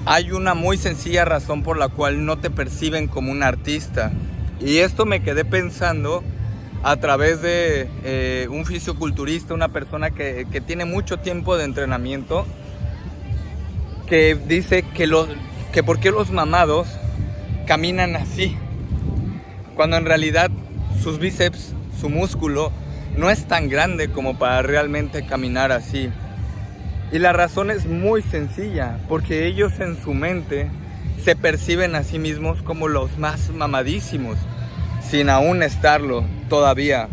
hay una muy sencilla razón por la cual no te perciben como un artista. Y esto me quedé pensando a través de un fisioculturista, una persona que tiene mucho tiempo de entrenamiento, que dice que por qué los mamados caminan así, cuando en realidad sus bíceps, su músculo, no es tan grande como para realmente caminar así. Y la razón es muy sencilla, porque ellos en su mente se perciben a sí mismos como los más mamadísimos, sin aún estarlo todavía.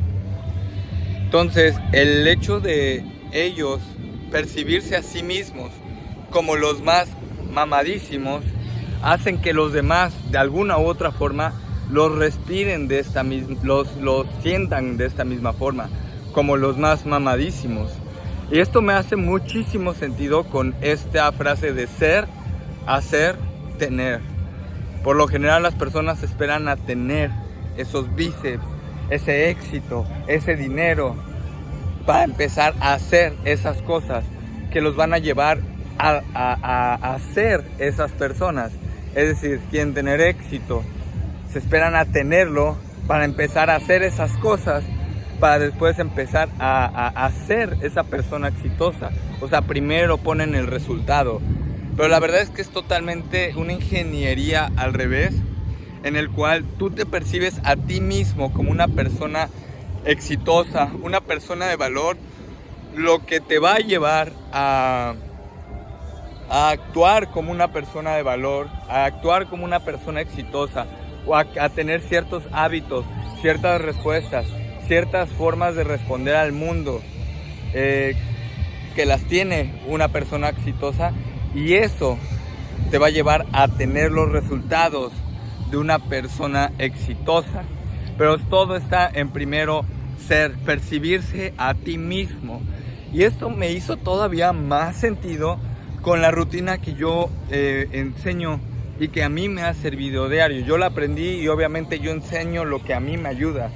Entonces, el hecho de ellos percibirse a sí mismos como los más mamadísimos hacen que los demás, de alguna u otra forma, los respiren de esta misma, los sientan de esta misma forma, como los más mamadísimos. Y esto me hace muchísimo sentido con esta frase de ser, hacer, tener. Por lo general las personas esperan a tener esos bíceps, ese éxito, ese dinero, para empezar a hacer esas cosas que los van a llevar a ser esas personas. Es decir, quieren tener éxito, se esperan a tenerlo para empezar a hacer esas cosas, para después empezar a ser esa persona exitosa. O sea, primero ponen el resultado. Pero la verdad es que es totalmente una ingeniería al revés, en el cual tú te percibes a ti mismo como una persona exitosa, una persona de valor, lo que te va a llevar a actuar como una persona de valor, a actuar como una persona exitosa, o a tener ciertos hábitos, ciertas respuestas, ciertas formas de responder al mundo que las tiene una persona exitosa, y eso te va a llevar a tener los resultados de una persona exitosa. Pero todo está en primero ser, percibirse a ti mismo. Y esto me hizo todavía más sentido con la rutina que yo enseño y que a mí me ha servido diario. Yo la aprendí y obviamente yo enseño lo que a mí me ayuda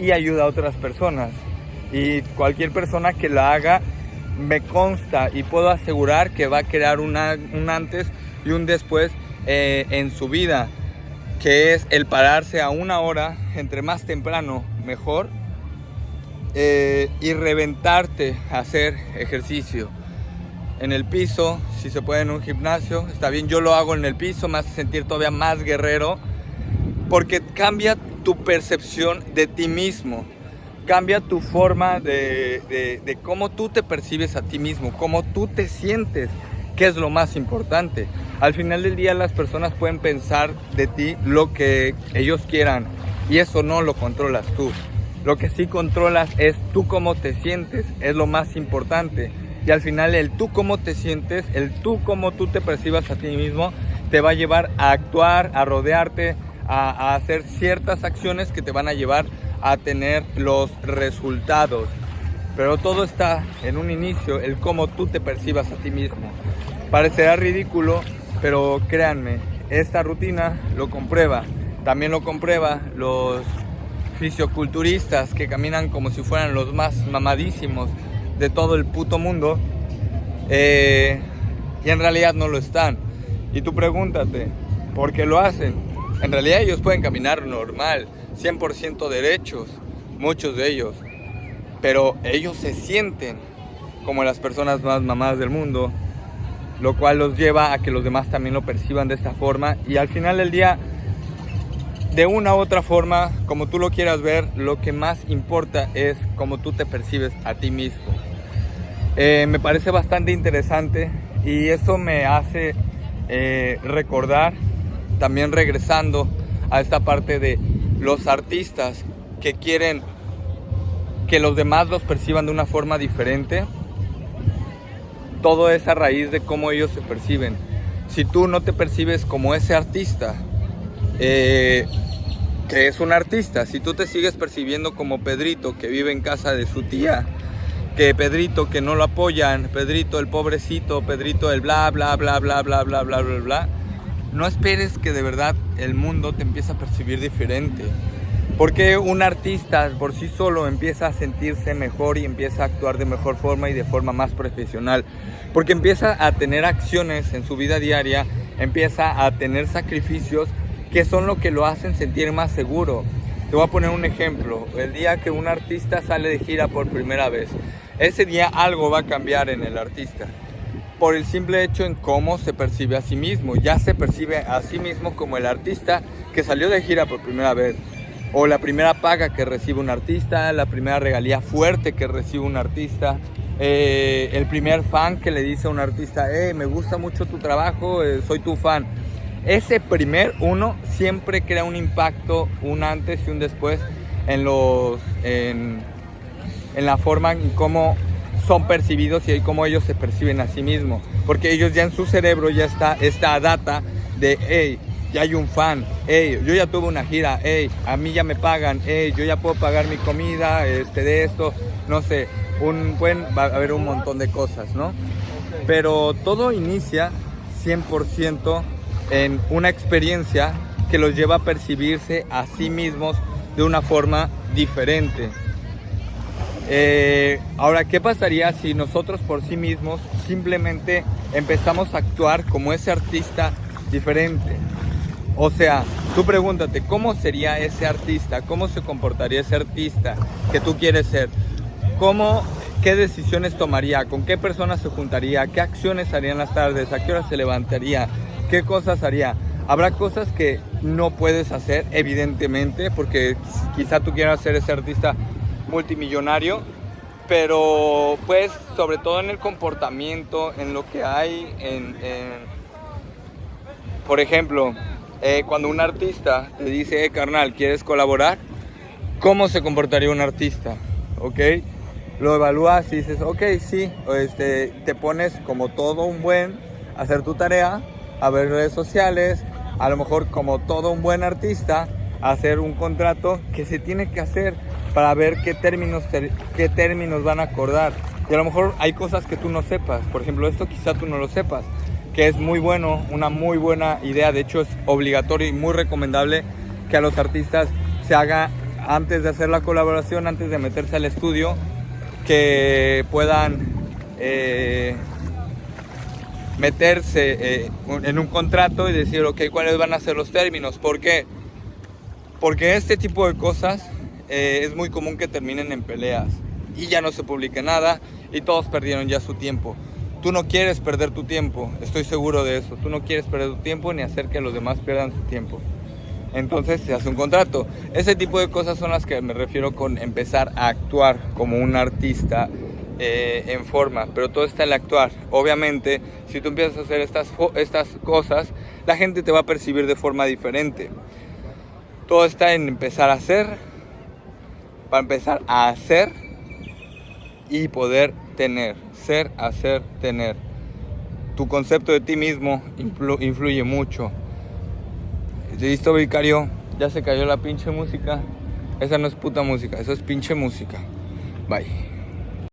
y ayuda a otras personas. Y cualquier persona que la haga, me consta y puedo asegurar que va a crear un antes y un después en su vida, que es el pararse a una hora, entre más temprano mejor, y reventarte a hacer ejercicio en el piso, si se puede en un gimnasio, está bien. Yo lo hago en el piso, me hace sentir todavía más guerrero, porque cambia tu percepción de ti mismo, cambia tu forma de cómo tú te percibes a ti mismo, cómo tú te sientes, que es lo más importante. Al final del día las personas pueden pensar de ti lo que ellos quieran, y eso no lo controlas tú. Lo que sí controlas es tú cómo te sientes, es lo más importante. Y al final el tú cómo te sientes, el tú cómo tú te percibas a ti mismo, te va a llevar a actuar, a rodearte, a hacer ciertas acciones que te van a llevar a tener los resultados. Pero todo está en un inicio, el cómo tú te percibas a ti mismo. Parecerá ridículo, pero créanme, esta rutina lo comprueba. También lo comprueba los fisioculturistas que caminan como si fueran los más mamadísimos de todo el puto mundo, y en realidad no lo están. Y tú pregúntate, ¿por qué lo hacen? En realidad ellos pueden caminar normal, 100% derechos, muchos de ellos, pero ellos se sienten como las personas más mamadas del mundo, lo cual los lleva a que los demás también lo perciban de esta forma. Y al final del día, de una u otra forma, como tú lo quieras ver, lo que más importa es cómo tú te percibes a ti mismo. Me parece bastante interesante, y eso me hace recordar, también regresando a esta parte de los artistas que quieren que los demás los perciban de una forma diferente. Todo es a raíz de cómo ellos se perciben. Si tú no te percibes como ese artista, que es un artista, si tú te sigues percibiendo como Pedrito, que vive en casa de su tía, que Pedrito que no lo apoyan, Pedrito el pobrecito, Pedrito el bla bla bla bla bla bla bla bla bla, no esperes que de verdad el mundo te empiece a percibir diferente. Porque un artista por sí solo empieza a sentirse mejor y empieza a actuar de mejor forma y de forma más profesional. Porque empieza a tener acciones en su vida diaria empieza a tener sacrificios que son lo que lo hacen sentir más seguro. Te voy a poner un ejemplo. El día que un artista sale de gira por primera vez, ese día algo va a cambiar en el artista. Por el simple hecho en cómo se percibe a sí mismo. Ya se percibe a sí mismo como el artista que salió de gira por primera vez. O la primera paga que recibe un artista, la primera regalía fuerte que recibe un artista, el primer fan que le dice a un artista, me gusta mucho tu trabajo, soy tu fan. Ese primer uno siempre crea un impacto, un antes y un después en la forma en cómo son percibidos y cómo ellos se perciben a sí mismos. Porque ellos ya en su cerebro ya está esta data de, ya hay un fan, yo ya tuve una gira, a mí ya me pagan, yo ya puedo pagar mi comida, de esto, no sé, va a haber un montón de cosas, ¿no? Pero todo inicia 100% en una experiencia que los lleva a percibirse a sí mismos de una forma diferente. Ahora, ¿qué pasaría si nosotros por sí mismos simplemente empezamos a actuar como ese artista diferente? O sea, tú pregúntate, ¿cómo sería ese artista? ¿Cómo se comportaría ese artista que tú quieres ser? ¿Qué decisiones tomaría? ¿Con qué personas se juntaría? ¿Qué acciones haría en las tardes? ¿A qué hora se levantaría? ¿Qué cosas haría? Habrá cosas que no puedes hacer, evidentemente, porque quizá tú quieras ser ese artista multimillonario, pero pues sobre todo en el comportamiento, en lo que hay, por ejemplo, cuando un artista te dice, carnal, ¿quieres colaborar? ¿Cómo se comportaría un artista? ¿Ok? Lo evalúas y dices, ok, sí, te pones como todo un buen a hacer tu tarea, a ver redes sociales, a lo mejor como todo un buen artista, a hacer un contrato que se tiene que hacer para ver qué términos van a acordar. Y a lo mejor hay cosas que tú no sepas, por ejemplo, esto quizá tú no lo sepas, que es muy bueno, una muy buena idea, de hecho es obligatorio y muy recomendable que a los artistas se haga antes de hacer la colaboración, antes de meterse al estudio, que puedan meterse en un contrato y decir, ok, ¿cuáles van a ser los términos? ¿Por qué? Porque este tipo de cosas es muy común que terminen en peleas y ya no se publique nada y todos perdieron ya su tiempo. Tú no quieres perder tu tiempo, estoy seguro de eso. Tú no quieres perder tu tiempo ni hacer que los demás pierdan su tiempo. Entonces se hace un contrato. Ese tipo de cosas son las que me refiero con empezar a actuar como un artista en forma, pero todo está en el actuar. Obviamente, si tú empiezas a hacer estas cosas, la gente te va a percibir de forma diferente. Todo está en empezar a hacer, para empezar a hacer y poder tener. Ser, hacer, tener. Tu concepto de ti mismo influye mucho. ¿Listo, Vicario? Ya se cayó la pinche música. Esa no es puta música, eso es pinche música. Bye.